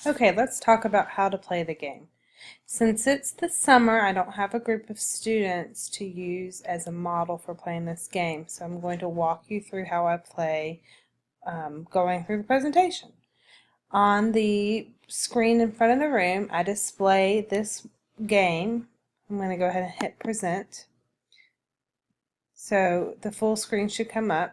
Okay, let's talk about how to play the game. Since it's the summer, I don't have a group of students to use as a model for playing this game, so I'm going to walk you through how I play going through the presentation. On the screen in front of the room, I display this game. I'm going to go ahead and hit present. So the full screen should come up.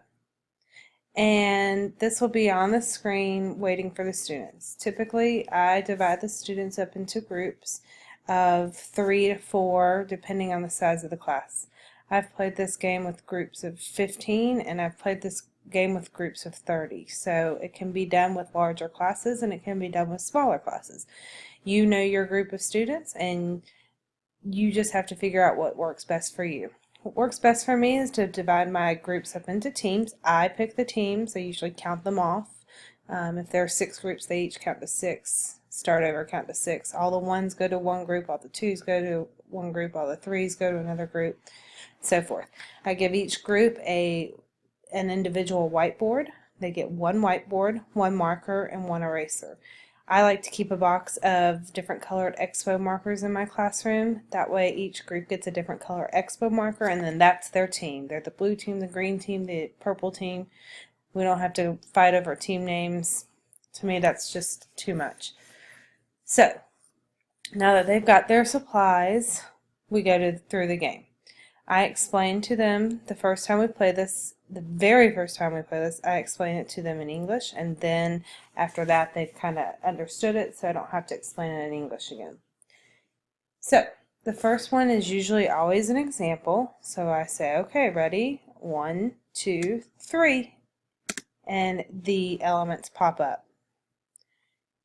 And this will be on the screen waiting for the students. Typically, I divide the students up into groups of 3 to 4 depending on the size of the class. I've played this game with groups of 15 and I've played this game with groups of 30. So it can be done with larger classes and it can be done with smaller classes. You know your group of students and you just have to figure out what works best for you. What works best for me is to divide my groups up into teams. I pick the teams. I usually count them off. If there are 6 groups, they each count to 6. Start over, count to 6. All the 1s go to one group, all the 2s go to one group, all the 3s go to another group, so forth. I give each group an individual whiteboard. They get one whiteboard, one marker, and one eraser. I like to keep a box of different colored expo markers in my classroom. That way each group gets a different color expo marker and then that's their team. They're the blue team, the green team, the purple team. We don't have to fight over team names. To me that's just too much. So now that they've got their supplies, we go through the game. I explain to them the first time we play this, the very first time we play this, I explain it to them in English, and then after that they've kind of understood it, so I don't have to explain it in English again. So the first one is usually always an example, so I say, okay, ready, 1, 2, 3, and the elements pop up.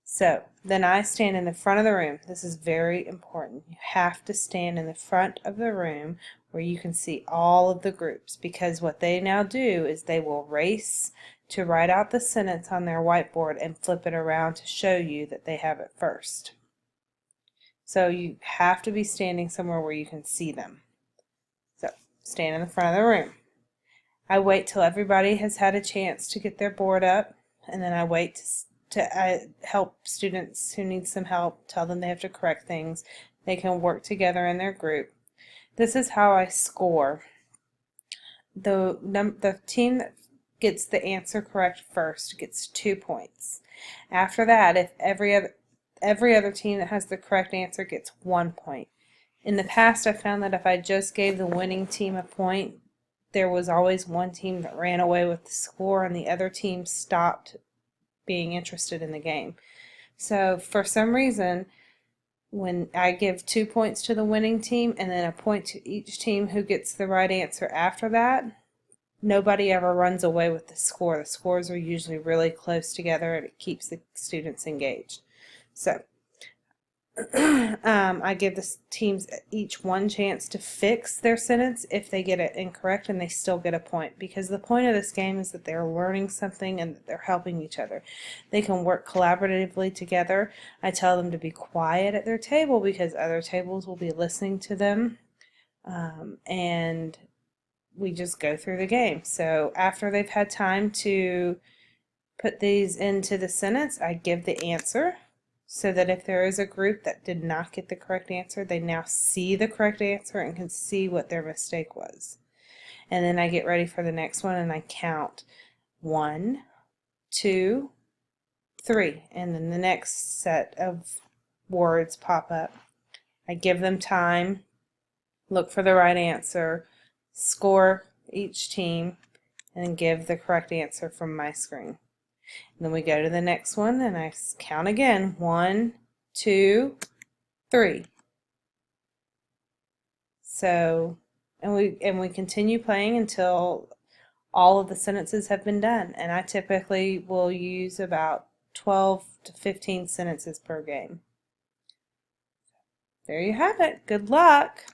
So then I stand in the front of the room. This is very important. You have to stand in the front of the room where you can see all of the groups, because what they now do is they will race to write out the sentence on their whiteboard and flip it around to show you that they have it first. So you have to be standing somewhere where you can see them. So stand in the front of the room. I wait till everybody has had a chance to get their board up, and then I wait to help students who need some help, tell them they have to correct things. They can work together in their group. This is how I score. The team that gets the answer correct first gets 2 points. After that, if every other team that has the correct answer gets 1 point. In the past, I found that if I just gave the winning team a point, there was always one team that ran away with the score and the other team stopped being interested in the game. So for some reason, when I give 2 points to the winning team and then a point to each team who gets the right answer after that, nobody ever runs away with the score. The scores are usually really close together and it keeps the students engaged. So I give the teams each one chance to fix their sentence if they get it incorrect, and they still get a point, because the point of this game is that they're learning something and that they're helping each other. They can work collaboratively together. I tell them to be quiet at their table because other tables will be listening to them, and we just go through the game. So after they've had time to put these into the sentence, I give the answer, so that if there is a group that did not get the correct answer, they now see the correct answer and can see what their mistake was. And then I get ready for the next one and I count 1, 2, 3, and then the next set of words pop up. I give them time, look for the right answer, score each team, and then give the correct answer from my screen. And then we go to the next one and I count again. 1, 2, 3. So, and we continue playing until all of the sentences have been done. And I typically will use about 12 to 15 sentences per game. There you have it. Good luck.